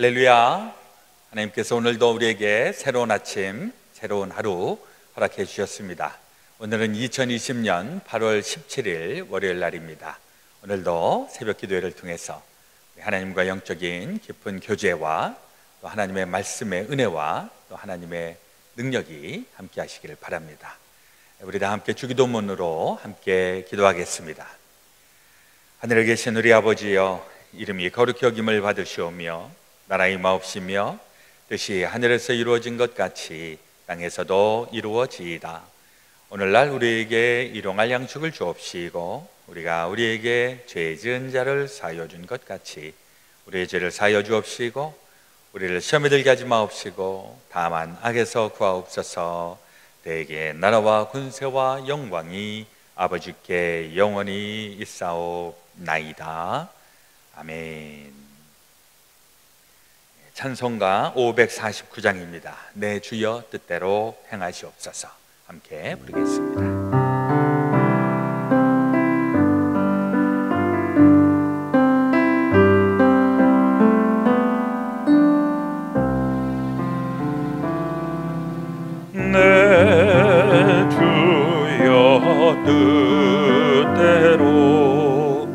할렐루야. 하나님께서 오늘도 우리에게 새로운 아침, 새로운 하루 허락해 주셨습니다. 오늘은 2020년 8월 17일 월요일 날입니다. 오늘도 새벽 기도회를 통해서 하나님과 영적인 깊은 교제와 또 하나님의 말씀의 은혜와 또 하나님의 능력이 함께 하시기를 바랍니다. 우리 다 함께 주기도문으로 함께 기도하겠습니다. 하늘에 계신 우리 아버지여, 이름이 거룩히 여김을 받으시오며 나라의 마옵시며 뜻이 하늘에서 이루어진 것 같이 땅에서도 이루어지이다. 오늘날 우리에게 일용할 양식을 주옵시고 우리가 우리에게 죄 지은 자를 사하여 준 것 같이 우리의 죄를 사하여 주옵시고 우리를 시험에 들게 하지 마옵시고 다만 악에서 구하옵소서. 대개 나라와 군세와 영광이 아버지께 영원히 있사옵나이다. 아멘. 찬송가 549장입니다. 내 주여 뜻대로 행하시옵소서. 함께 부르겠습니다. 내 주여 뜻대로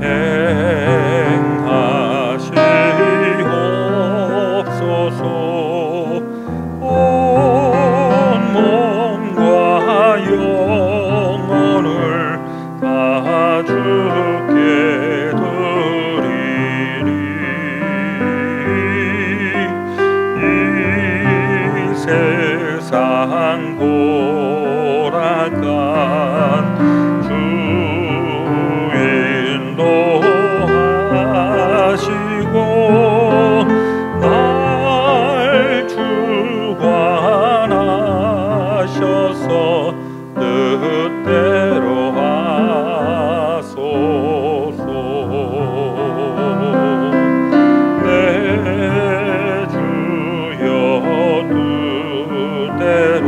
행하시옵소서. 온 몸과 영혼을 다 주께 드리니 이 세상 돌아간 주인도 하시고 날 주관하셔서 뜻대로 하소서. 내 주여 뜻대로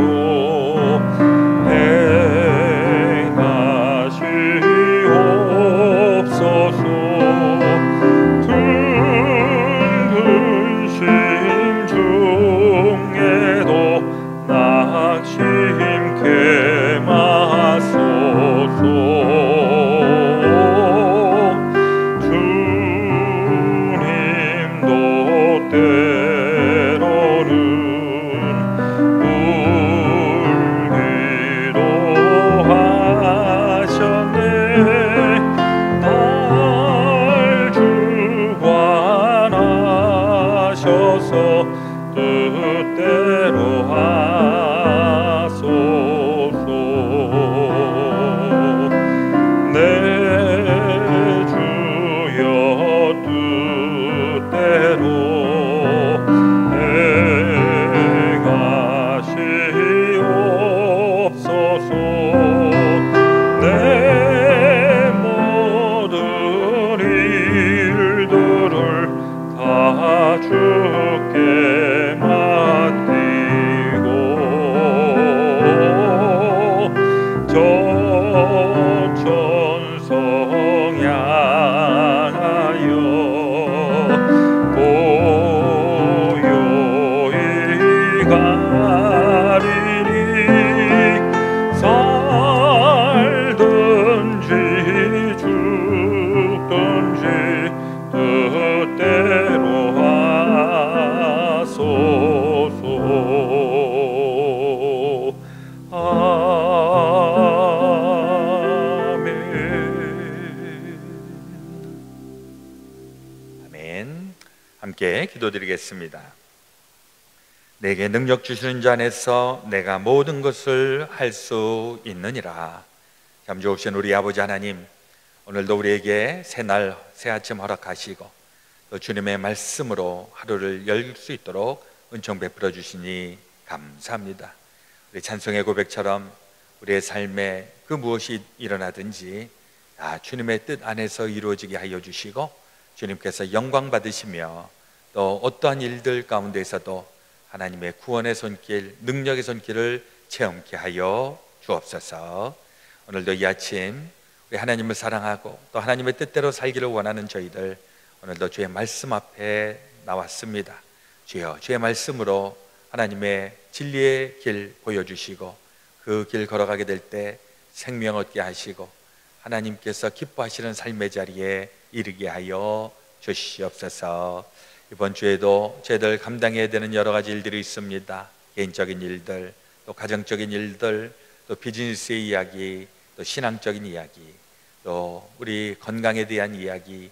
행하시옵소서. 둥근 심 중에도 낙심케 마소서. 주님도 때로는 울기도 하셨네. 날 주관하셔서 뜻대로 하소서. 내 주여 뜻대로 행하시옵소서. 내 모든 일들을 다 주께 맡기고 저 천성 향하여 고요히 가리니 살든지 죽든지 뜻대로 하소서. 아멘. 아멘. 함께 기도드리겠습니다. 내게 능력 주시는 자 안에서 내가 모든 것을 할 수 있느니라. 참 좋으신 우리 아버지 하나님, 오늘도 우리에게 새날 새 아침 허락하시고 또 주님의 말씀으로 하루를 열 수 있도록 은총 베풀어 주시니 감사합니다. 우리 찬송의 고백처럼 우리의 삶에 그 무엇이 일어나든지 다 주님의 뜻 안에서 이루어지게 하여 주시고 주님께서 영광 받으시며 또 어떠한 일들 가운데에서도 하나님의 구원의 손길, 능력의 손길을 체험케 하여 주옵소서. 오늘도 이 아침 우리 하나님을 사랑하고 또 하나님의 뜻대로 살기를 원하는 저희들 오늘도 주의 말씀 앞에 나왔습니다. 주여, 주의 말씀으로 하나님의 진리의 길 보여주시고 그 길 걸어가게 될 때 생명 얻게 하시고 하나님께서 기뻐하시는 삶의 자리에 이르게 하여 주시옵소서. 이번 주에도 저희들 감당해야 되는 여러 가지 일들이 있습니다. 개인적인 일들, 또 가정적인 일들, 또 비즈니스의 이야기, 또 신앙적인 이야기, 또 우리 건강에 대한 이야기,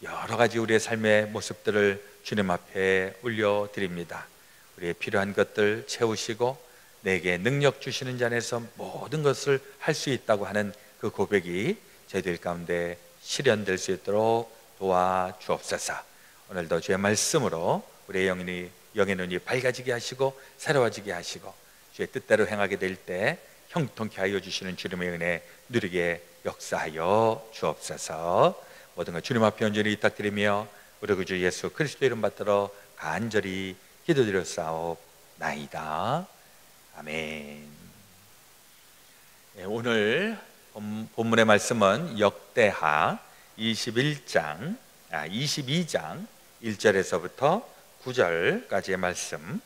여러 가지 우리의 삶의 모습들을 주님 앞에 올려드립니다. 우리의 필요한 것들 채우시고 내게 능력 주시는 자 안에서 모든 것을 할 수 있다고 하는 그 고백이 저희들 가운데 실현될 수 있도록 도와주옵소서. 오늘도 주의 말씀으로 우리의 영의 눈이 밝아지게 하시고 새로워지게 하시고 주의 뜻대로 행하게 될 때 형통케 하여 주시는 주님의 은혜 누리게 역사하여 주옵소서. 모든 것 주님 앞에 온전히 부탁드리며 우리 구주 예수 그리스도 이름 받들어 간절히 기도드렸사옵나이다. 아멘. 오늘 본문의 말씀은 역대하 22장 1절에서부터 9절까지의 말씀,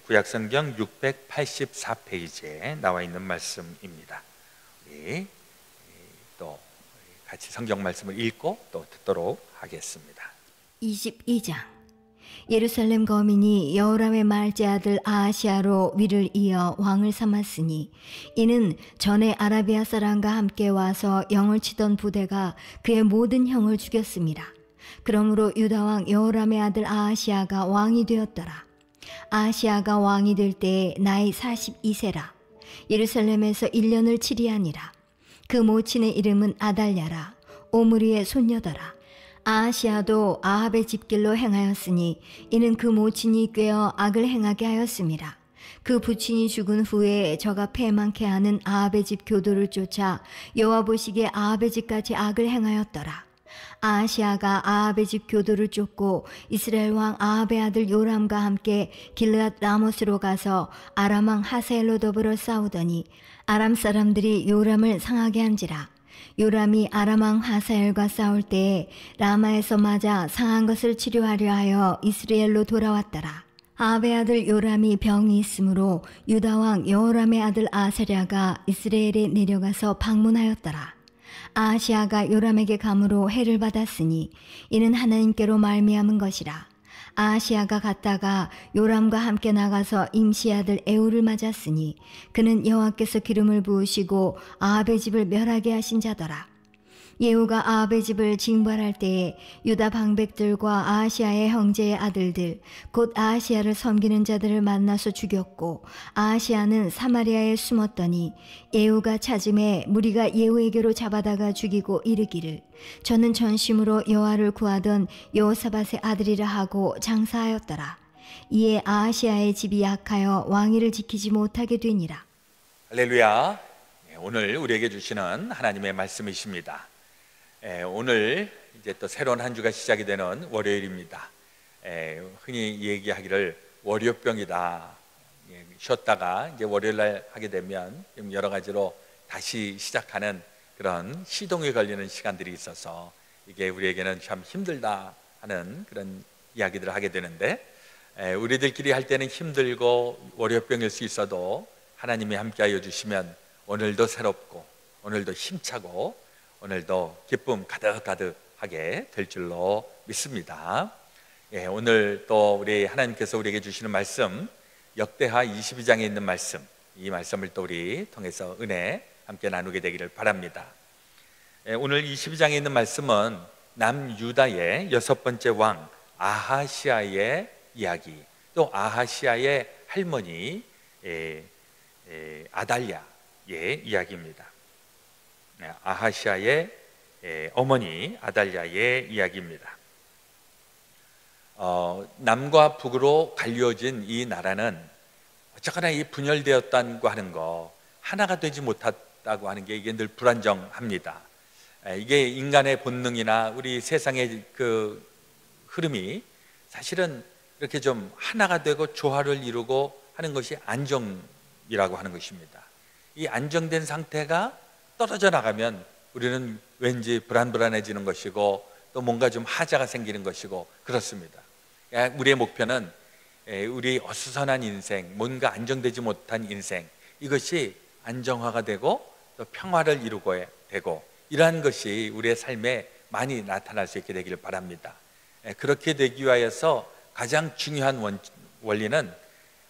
구약성경 684페이지에 나와 있는 말씀입니다. 우리 또 같이 성경 말씀을 읽고 또 듣도록 하겠습니다. 22장. 예루살렘 거민이 여호람의 말제 아들 아하시아로 위를 이어 왕을 삼았으니 이는 전에 아라비아 사람과 함께 와서 영을 치던 부대가 그의 모든 형을 죽였습니다. 그러므로 유다 왕 여호람의 아들 아하시아가 왕이 되었더라. 아하시아가 왕이 될 때에 나이 42세라. 예루살렘에서 1년을 치리하니라. 그 모친의 이름은 아달랴라. 오므리의 손녀더라. 아하시아도 아합의 집길로 행하였으니 이는 그 모친이 꾀어 악을 행하게 하였습니다. 그 부친이 죽은 후에 저가 패망케 하는 아합의 집 교도를 쫓아 여호와 보시기에 아합의 집까지 악을 행하였더라. 아하시아가 아합의 집 교도를 쫓고 이스라엘 왕 아합의 아들 요람과 함께 길르앗 라못으로 가서 아람 왕 하사엘로 더불어 싸우더니 아람 사람들이 요람을 상하게 한지라. 요람이 아람 왕 하사엘과 싸울 때에 라마에서 맞아 상한 것을 치료하려 하여 이스라엘로 돌아왔더라. 아합의 아들 요람이 병이 있으므로 유다 왕 여호람의 아들 아사랴가 이스라엘에 내려가서 방문하였더라. 아하시아가 요람에게 감으로 해를 받았으니 이는 하나님께로 말미암은 것이라. 아하시아가 갔다가 요람과 함께 나가서 임시 아들 에후를 맞았으니 그는 여호와께서 기름을 부으시고 아합의 집을 멸하게 하신 자더라. 예후가 아합의 집을 징벌할 때에 유다 방백들과 아하시아의 형제의 아들들 곧 아하시아를 섬기는 자들을 만나서 죽였고 아하시아는 사마리아에 숨었더니 예후가 찾음에 무리가 예후에게로 잡아다가 죽이고 이르기를 저는 전심으로 여호와를 구하던 여호사밧의 아들이라 하고 장사하였더라. 이에 아하시아의 집이 약하여 왕위를 지키지 못하게 되니라. 할렐루야. 오늘 우리에게 주시는 하나님의 말씀이십니다. 오늘 이제 또 새로운 한 주가 시작이 되는 월요일입니다. 흔히 얘기하기를 월요병이다. 쉬었다가 이제 월요일 날 하게 되면 여러 가지로 다시 시작하는 그런 시동이 걸리는 시간들이 있어서 이게 우리에게는 참 힘들다 하는 그런 이야기들을 하게 되는데, 우리들끼리 할 때는 힘들고 월요병일 수 있어도 하나님이 함께하여 주시면 오늘도 새롭고 오늘도 힘차고 오늘도 기쁨 가득가득하게 될 줄로 믿습니다. 오늘 또 우리 하나님께서 우리에게 주시는 말씀, 역대하 22장에 있는 말씀, 이 말씀을 또 우리 통해서 은혜 함께 나누게 되기를 바랍니다. 오늘 22장에 있는 말씀은 남유다의 6번째 왕 아하시아의 이야기, 또 아하시아의 할머니 아달랴의 이야기입니다. 아하시아의 어머니 아달랴의 이야기입니다. 남과 북으로 갈려진 이 나라는 어쨌거나 이 분열되었다고 하는 거, 하나가 되지 못했다고 하는 게 이게 늘 불안정합니다. 이게 인간의 본능이나 우리 세상의 그 흐름이 사실은 이렇게 좀 하나가 되고 조화를 이루고 하는 것이 안정이라고 하는 것입니다. 이 안정된 상태가 떨어져 나가면 우리는 왠지 불안해지는 것이고 또 뭔가 좀 하자가 생기는 것이고 그렇습니다. 우리의 목표는 우리 어수선한 인생, 뭔가 안정되지 못한 인생, 이것이 안정화가 되고 또 평화를 이루고 되고, 이러한 것이 우리의 삶에 많이 나타날 수 있게 되기를 바랍니다. 그렇게 되기 위하여서 가장 중요한 원리는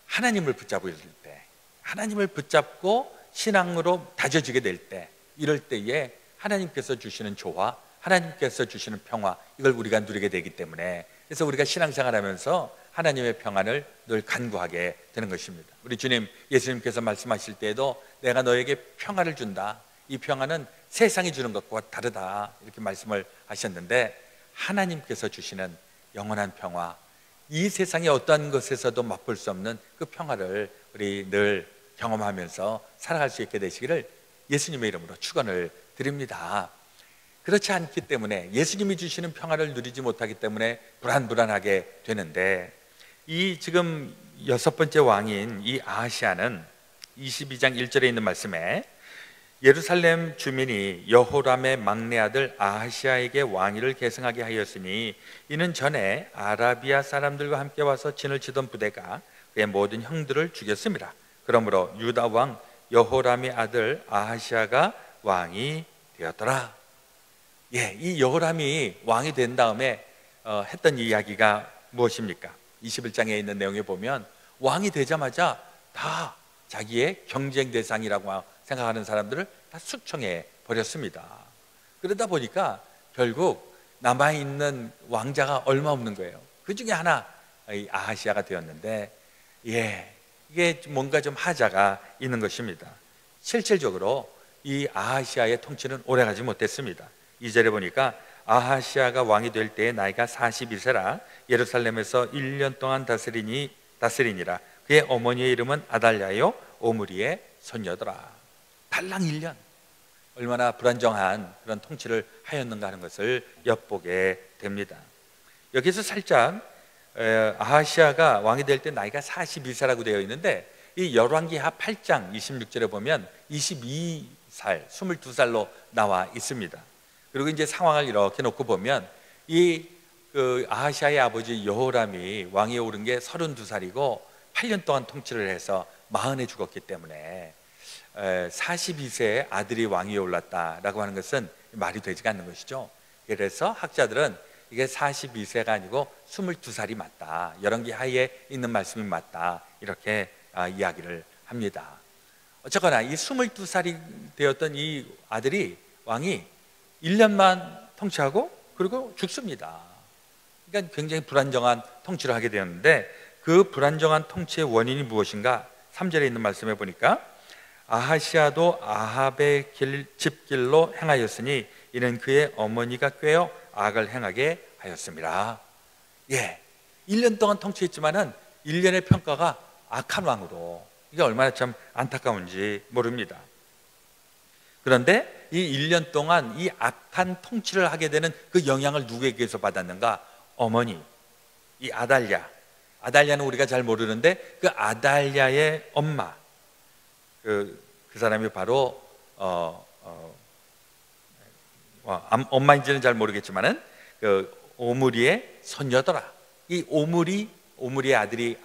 하나님을 붙잡을 때, 하나님을 붙잡고 신앙으로 다져지게 될 때, 이럴 때에 하나님께서 주시는 조화, 하나님께서 주시는 평화, 이걸 우리가 누리게 되기 때문에, 그래서 우리가 신앙생활하면서 하나님의 평안을 늘 간구하게 되는 것입니다. 우리 주님 예수님께서 말씀하실 때에도 내가 너에게 평화를 준다, 이 평화는 세상이 주는 것과 다르다, 이렇게 말씀을 하셨는데, 하나님께서 주시는 영원한 평화, 이 세상의 어떠한 것에서도 맛볼 수 없는 그 평화를 우리 늘 경험하면서 살아갈 수 있게 되시기를 예수님의 이름으로 축원을 드립니다. 그렇지 않기 때문에, 예수님이 주시는 평화를 누리지 못하기 때문에 불안하게 되는데, 이 지금 6번째 왕인 이 아하시아는 22장 1절에 있는 말씀에 예루살렘 주민이 여호람의 막내 아들 아하시아에게 왕위를 계승하게 하였으니, 이는 전에 아라비아 사람들과 함께 와서 진을 치던 부대가 그의 모든 형들을 죽였습니다. 그러므로 유다 왕 여호람의 아들 아하시아가 왕이 되었더라. 이 여호람이 왕이 된 다음에 했던 이야기가 무엇입니까? 21장에 있는 내용에 보면 왕이 되자마자 다 자기의 경쟁 대상이라고 생각하는 사람들을 다 숙청해 버렸습니다. 그러다 보니까 결국 남아있는 왕자가 얼마 없는 거예요. 그 중에 하나 아하시아가 되었는데, 이게 뭔가 좀 하자가 있는 것입니다. 실질적으로 이 아하시아의 통치는 오래가지 못했습니다. 2절에 보니까 아하시아가 왕이 될 때에 나이가 42세라 예루살렘에서 1년 동안 다스리니라. 그의 어머니의 이름은 아달랴요 오므리의 손녀더라. 달랑 1년, 얼마나 불안정한 그런 통치를 하였는가 하는 것을 엿보게 됩니다. 여기서 살짝 아하시아가 왕이 될 때 나이가 42세라고 되어 있는데, 이 열왕기하 8장 26절에 보면 22살, 22살로 나와 있습니다. 그리고 이제 상황을 이렇게 놓고 보면 이 아하시아의 아버지 여호람이 왕위에 오른 게 32살이고 8년 동안 통치를 해서 40에 죽었기 때문에 42세에 아들이 왕위에 올랐다라고 하는 것은 말이 되지가 않는 것이죠. 그래서 학자들은 이게 42세가 아니고 22살이 맞다, 열왕기하에 있는 말씀이 맞다, 이렇게 이야기를 합니다. 어쨌거나 이 22살이 되었던 이 아들이 왕이 1년만 통치하고 그리고 죽습니다. 그러니까 굉장히 불안정한 통치를 하게 되었는데, 그 불안정한 통치의 원인이 무엇인가? 3절에 있는 말씀에 보니까 아하시아도 아합의 집길로 행하였으니 이는 그의 어머니가 꾀어 악을 행하게 하였습니다. 1년 동안 통치했지만은 1년의 평가가 악한 왕으로, 이게 얼마나 참 안타까운지 모릅니다. 그런데 이 1년 동안 이 악한 통치를 하게 되는 그 영향을 누구에게서 받았는가? 어머니, 이 아달랴는 우리가 잘 모르는데, 그 아달랴의 엄마, 그 사람이 바로 엄마인지는 잘 모르겠지만은 그 오므리의 손녀더라. 이 오므리의 아들이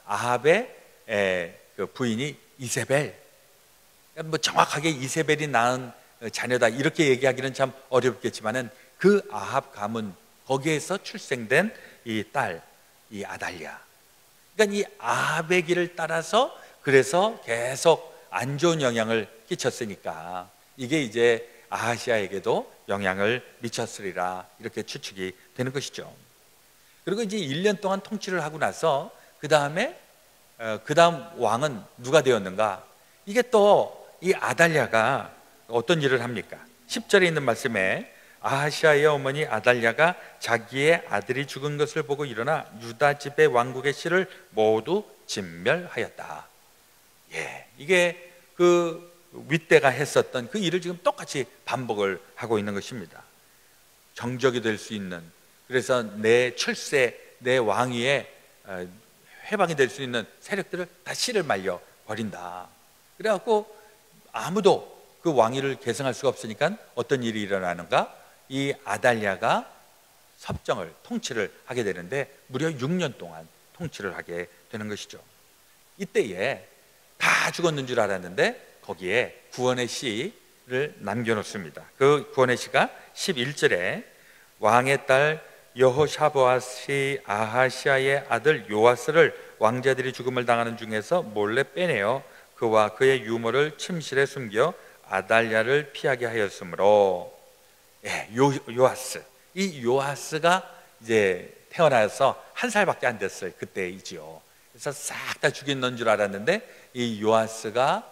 아합의 그 부인이 이세벨. 뭐 정확하게 이세벨이 낳은 자녀다 이렇게 얘기하기는 참 어렵겠지만은, 그 아합 가문 거기에서 출생된 이 딸, 이 아달랴. 그러니까 이 아합의 길을 따라서 그래서 계속 안 좋은 영향을 끼쳤으니까 이게 이제 아하시아에게도 영향을 미쳤으리라, 이렇게 추측이 되는 것이죠. 그리고 이제 1년 동안 통치를 하고 나서 그 다음 왕은 누가 되었는가? 이게 또 이 아달랴가 어떤 일을 합니까? 10절에 있는 말씀에 아하시아의 어머니 아달랴가 자기의 아들이 죽은 것을 보고 일어나 유다 집의 왕국의 씨를 모두 진멸하였다. 이게 그 윗대가 했었던 그 일을 지금 똑같이 반복을 하고 있는 것입니다. 정적이 될 수 있는, 그래서 내 출세, 내 왕위에 해방이 될 수 있는 세력들을 다 씨를 말려 버린다. 그래갖고 아무도 그 왕위를 계승할 수가 없으니까 어떤 일이 일어나는가? 이 아달랴가 섭정을 통치를 하게 되는데 무려 6년 동안 통치를 하게 되는 것이죠. 이때에 다 죽었는 줄 알았는데 거기에 구원의 시를 남겨놓습니다. 그 구원의 시가 11절에 왕의 딸 여호샤보앗이 아하시아의 아들 요아스를 왕자들이 죽음을 당하는 중에서 몰래 빼내어 그와 그의 유모를 침실에 숨겨 아달랴를 피하게 하였으므로, 요아스, 이 요아스가 이제 태어나서 한 살밖에 안 됐어요. 그때이지요. 그래서 싹 다 죽였는 줄 알았는데 이 요아스가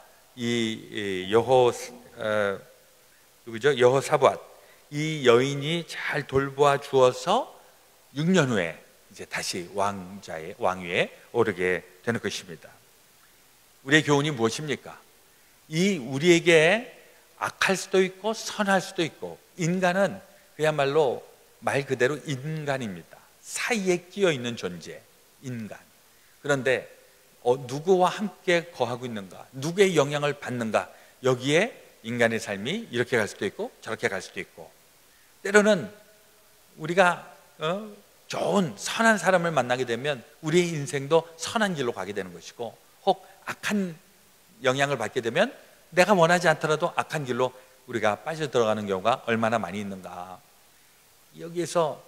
여호사밧 이 여인이 잘 돌보아 주어서 6년 후에 이제 다시 왕위에 오르게 되는 것입니다. 우리의 교훈이 무엇입니까? 우리에게 악할 수도 있고 선할 수도 있고, 인간은 그야말로 말 그대로 인간입니다. 사이에 끼어 있는 존재, 인간. 그런데 누구와 함께 거하고 있는가, 누구의 영향을 받는가, 여기에 인간의 삶이 이렇게 갈 수도 있고 저렇게 갈 수도 있고, 때로는 우리가 좋은 선한 사람을 만나게 되면 우리의 인생도 선한 길로 가게 되는 것이고, 혹 악한 영향을 받게 되면 내가 원하지 않더라도 악한 길로 우리가 빠져들어가는 경우가 얼마나 많이 있는가. 여기에서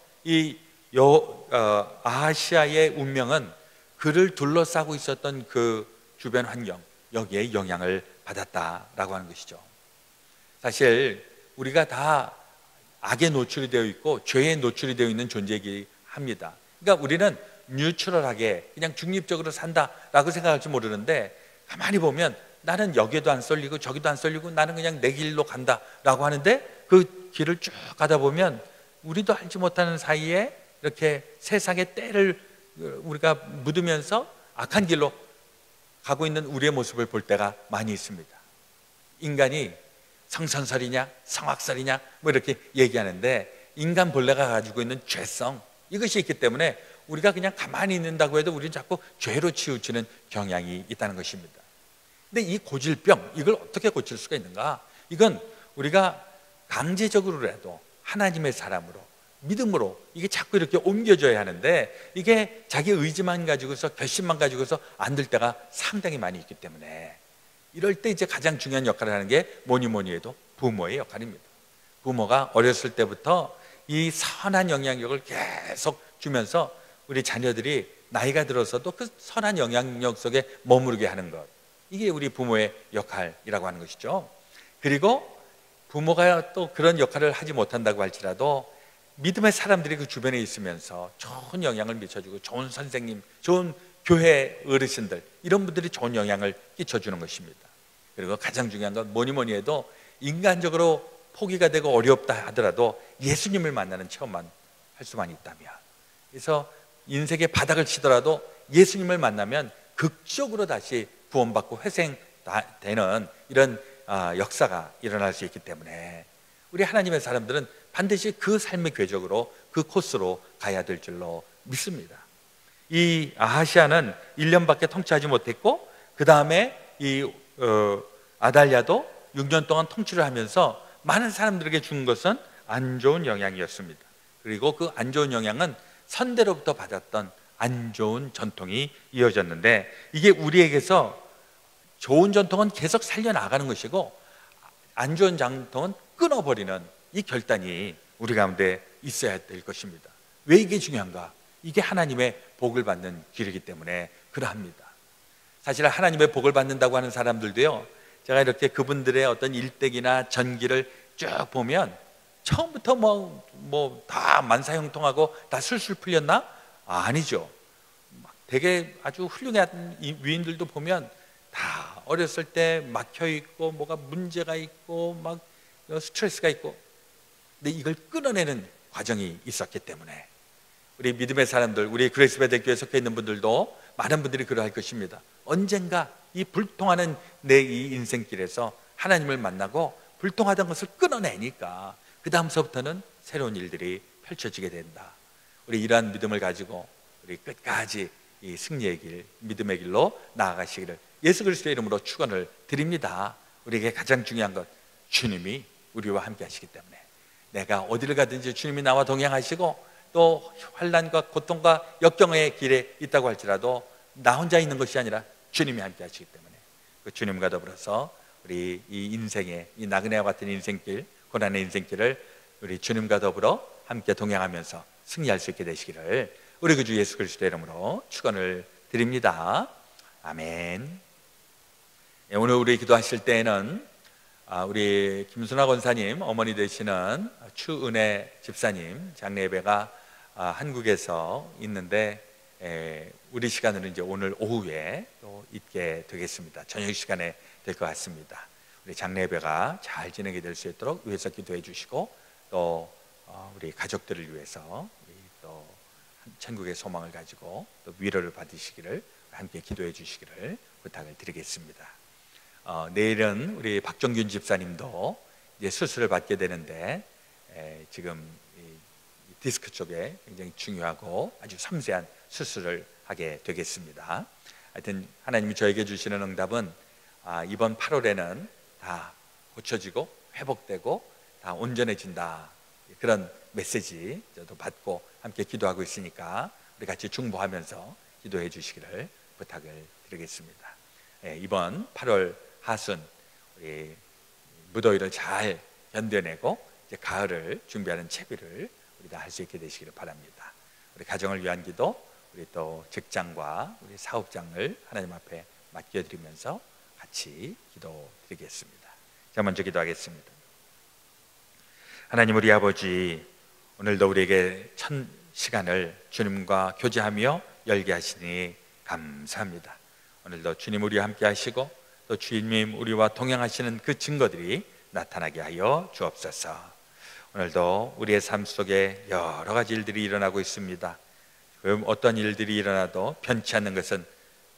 아하시아의 운명은 그를 둘러싸고 있었던 그 주변 환경, 여기에 영향을 받았다라고 하는 것이죠. 사실 우리가 다 악에 노출이 되어 있고 죄에 노출이 되어 있는 존재이기 합니다. 그러니까 우리는 뉴트럴하게 그냥 중립적으로 산다라고 생각할지 모르는데, 가만히 보면 나는 여기에도 안 쏠리고 저기도 안 쏠리고 나는 그냥 내 길로 간다라고 하는데, 그 길을 쭉 가다 보면 우리도 알지 못하는 사이에 이렇게 세상의 때를 우리가 묻으면서 악한 길로 가고 있는 우리의 모습을 볼 때가 많이 있습니다. 인간이 성선설이냐 성악설이냐 뭐 이렇게 얘기하는데, 인간 본래가 가지고 있는 죄성, 이것이 있기 때문에 우리가 그냥 가만히 있는다고 해도 우리는 자꾸 죄로 치우치는 경향이 있다는 것입니다. 근데 이 고질병, 이걸 어떻게 고칠 수가 있는가? 이건 우리가 강제적으로라도 하나님의 사람으로, 믿음으로 이게 자꾸 이렇게 옮겨져야 하는데, 이게 자기 의지만 가지고서, 결심만 가지고서 안 될 때가 상당히 많이 있기 때문에, 이럴 때 이제 가장 중요한 역할을 하는 게 뭐니 해도 부모의 역할입니다. 부모가 어렸을 때부터 이 선한 영향력을 계속 주면서 우리 자녀들이 나이가 들어서도 그 선한 영향력 속에 머무르게 하는 것, 이게 우리 부모의 역할이라고 하는 것이죠. 그리고 부모가 또 그런 역할을 하지 못한다고 할지라도 믿음의 사람들이 그 주변에 있으면서 좋은 영향을 미쳐주고, 좋은 선생님, 좋은 교회 어르신들, 이런 분들이 좋은 영향을 끼쳐주는 것입니다. 그리고 가장 중요한 건 뭐니 해도 인간적으로 포기가 되고 어렵다 하더라도 예수님을 만나는 체험만 할 수만 있다면, 그래서 인생의 바닥을 치더라도 예수님을 만나면 극적으로 다시 구원받고 회생되는 이런 역사가 일어날 수 있기 때문에, 우리 하나님의 사람들은 반드시 그 삶의 궤적으로, 그 코스로 가야 될 줄로 믿습니다. 이 아하시아는 1년밖에 통치하지 못했고, 그 다음에 아달랴도 6년 동안 통치를 하면서 많은 사람들에게 준 것은 안 좋은 영향이었습니다. 그리고 그 안 좋은 영향은 선대로부터 받았던 안 좋은 전통이 이어졌는데, 이게 우리에게서 좋은 전통은 계속 살려나가는 것이고, 안 좋은 전통은 끊어버리는 이 결단이 우리 가운데 있어야 될 것입니다. 왜 이게 중요한가? 이게 하나님의 복을 받는 길이기 때문에 그러합니다. 사실 하나님의 복을 받는다고 하는 사람들도요, 제가 이렇게 그분들의 어떤 일대기나 전기를 쭉 보면 처음부터 다 만사형통하고 다 술술 풀렸나? 아니죠. 되게 아주 훌륭한 위인들도 보면 다 어렸을 때 막혀 있고 뭐가 문제가 있고 막 스트레스가 있고, 근데 이걸 끊어내는 과정이 있었기 때문에 우리 믿음의 사람들, 우리 그레이스베델 교회에 속해 있는 분들도 많은 분들이 그러할 것입니다. 언젠가 이 불통하는 내 이 인생길에서 하나님을 만나고 불통하던 것을 끊어내니까 그 다음서부터는 새로운 일들이 펼쳐지게 된다. 우리 이러한 믿음을 가지고 우리 끝까지 이 승리의 길, 믿음의 길로 나아가시기를 예수 그리스도의 이름으로 축원을 드립니다. 우리에게 가장 중요한 것, 주님이 우리와 함께 하시기 때문에 내가 어디를 가든지 주님이 나와 동행하시고 또 환난과 고통과 역경의 길에 있다고 할지라도 나 혼자 있는 것이 아니라 주님이 함께 하시기 때문에 그 주님과 더불어서 우리 이 인생의 이 나그네와 같은 인생길, 고난의 인생길을 우리 주님과 더불어 함께 동행하면서 승리할 수 있게 되시기를 우리 그 주 예수 그리스도의 이름으로 축원을 드립니다. 아멘. 오늘 우리 기도하실 때에는 우리 김순아 권사님 어머니 되시는 추은혜 집사님 장례 예배가 한국에서 있는데 우리 시간으로 이제 오늘 오후에 또 있게 되겠습니다. 저녁 시간에 될 것 같습니다. 우리 장례 예배가 잘 진행이 될 수 있도록 위해서 기도해 주시고 또 우리 가족들을 위해서 또 천국의 소망을 가지고 또 위로를 받으시기를 함께 기도해 주시기를 부탁을 드리겠습니다. 내일은 우리 박정균 집사님도 이제 수술을 받게 되는데 지금 이 디스크 쪽에 굉장히 중요하고 아주 섬세한 수술을 하게 되겠습니다. 하여튼 하나님이 저에게 주시는 응답은 이번 8월에는 다 고쳐지고 회복되고 다 온전해진다, 그런 메시지 저도 받고 함께 기도하고 있으니까 우리 같이 중보하면서 기도해 주시기를 부탁을 드리겠습니다. 이번 8월 하순 우리 무더위를 잘 견뎌내고 이제 가을을 준비하는 채비를 우리 다 할 수 있게 되시기를 바랍니다. 우리 가정을 위한 기도, 우리 또 직장과 우리 사업장을 하나님 앞에 맡겨드리면서 같이 기도드리겠습니다. 자, 먼저 기도하겠습니다. 하나님 우리 아버지, 오늘도 우리에게 첫 시간을 주님과 교제하며 열게 하시니 감사합니다. 오늘도 주님 우리와 함께 하시고 또 주님 우리와 동행하시는 그 증거들이 나타나게 하여 주옵소서. 오늘도 우리의 삶 속에 여러 가지 일들이 일어나고 있습니다. 어떤 일들이 일어나도 변치 않는 것은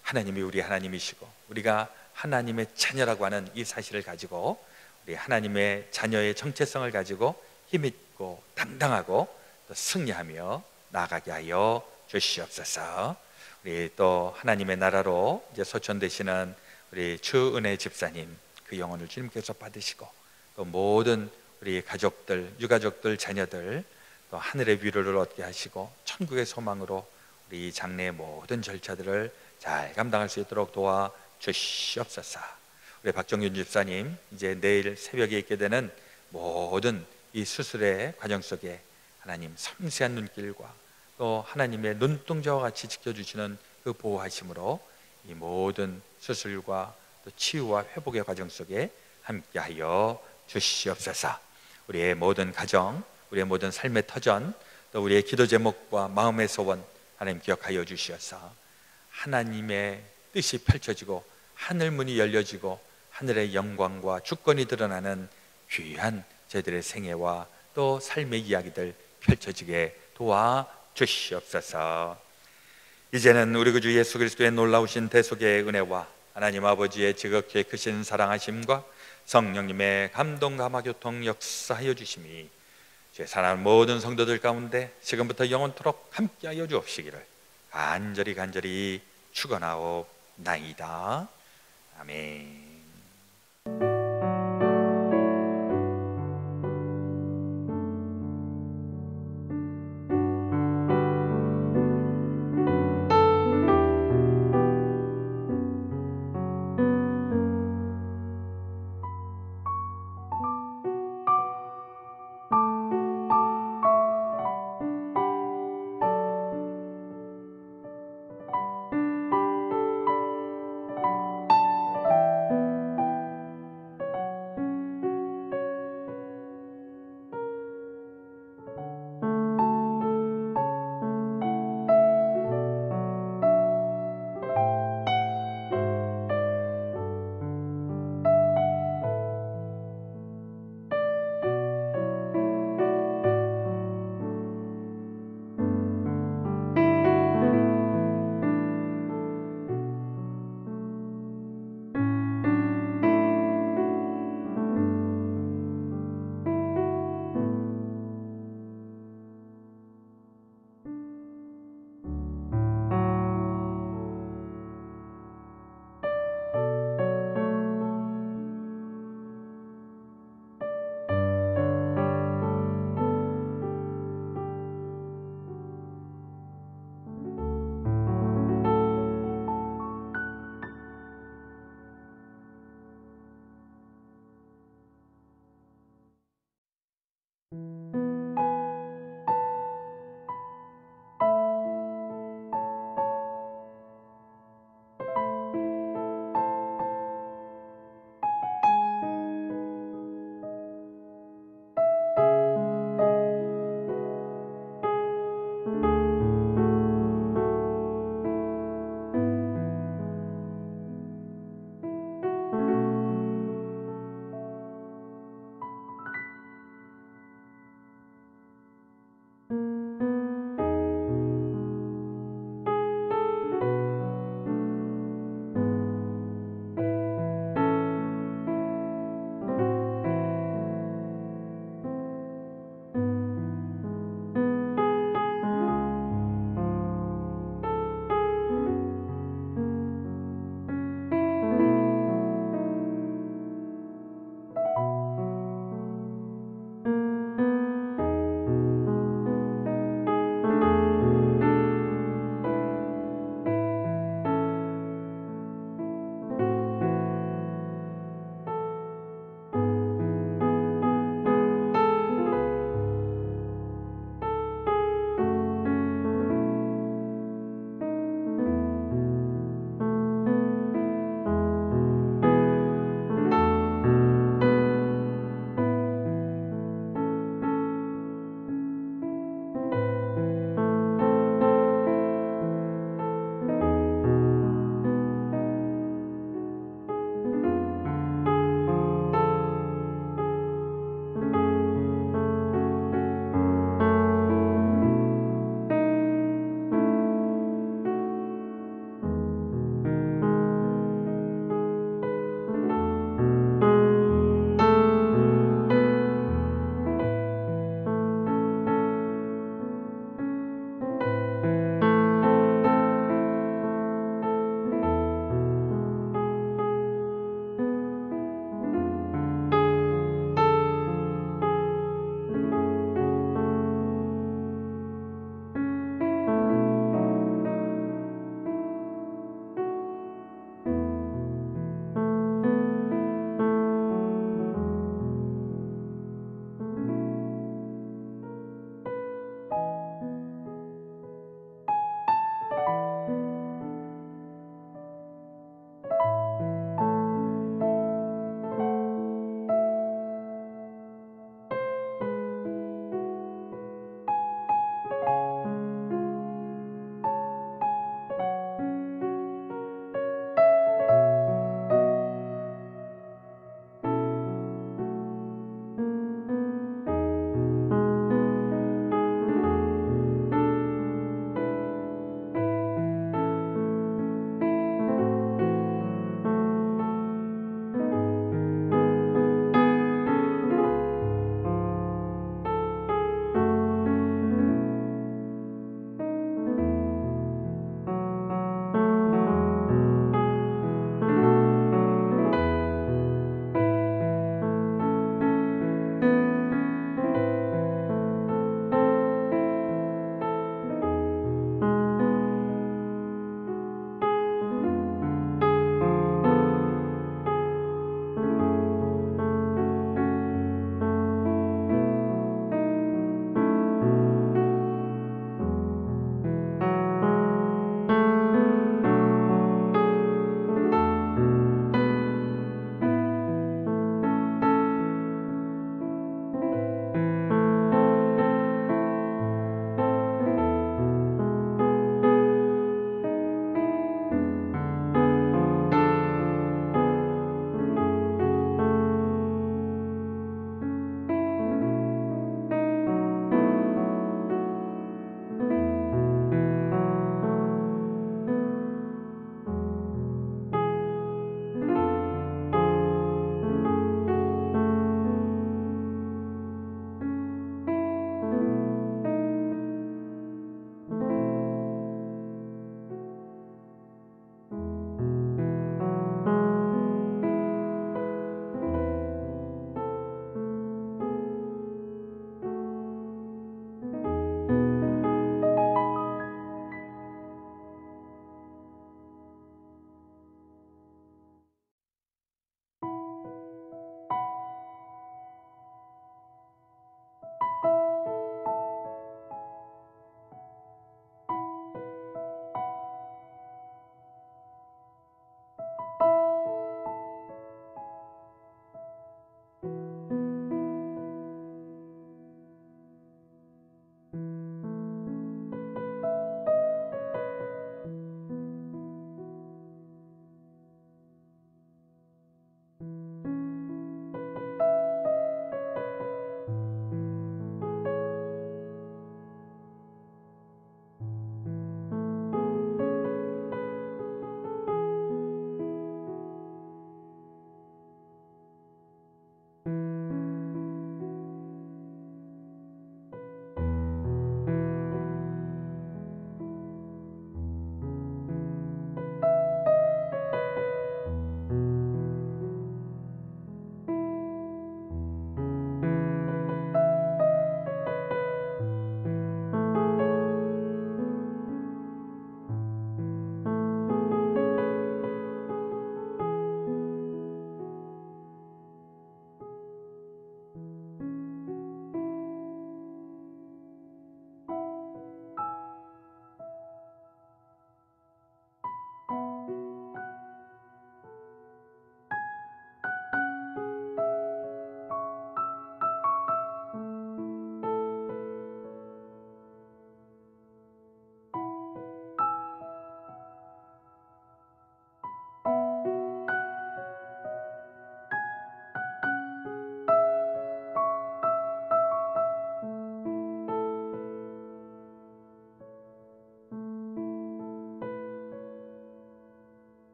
하나님이 우리 하나님이시고 우리가 하나님의 자녀라고 하는 이 사실을 가지고 우리 하나님의 자녀의 정체성을 가지고 힘있고 당당하고 또 승리하며 나아가게 하여 주시옵소서. 우리 또 하나님의 나라로 이제 소천되시는 우리 추은혜 집사님, 그 영혼을 주님께서 받으시고 또 모든 우리 가족들, 유가족들, 자녀들 또 하늘의 위로를 얻게 하시고 천국의 소망으로 우리 장래의 모든 절차들을 잘 감당할 수 있도록 도와 주시옵소서. 우리 박정균 집사님 이제 내일 새벽에 있게 되는 모든 이 수술의 과정 속에 하나님 섬세한 눈길과 또 하나님의 눈동자와 같이 지켜주시는 그 보호하심으로 이 모든 수술과 또 치유와 회복의 과정 속에 함께하여 주시옵소서. 우리의 모든 가정, 우리의 모든 삶의 터전, 또 우리의 기도 제목과 마음의 소원 하나님 기억하여 주시어서 하나님의 뜻이 펼쳐지고 하늘 문이 열려지고 하늘의 영광과 주권이 드러나는 귀한 저희들의 생애와 또 삶의 이야기들 펼쳐지게 도와 주시옵소서. 이제는 우리 구주 예수 그리스도의 놀라우신 대속의 은혜와 하나님 아버지의 지극히 크신 사랑하심과 성령님의 감동 감화 교통 역사하여 주심이 제 사랑하는 모든 성도들 가운데 지금부터 영원토록 함께하여 주옵시기를 간절히 축원하옵나이다. 아멘.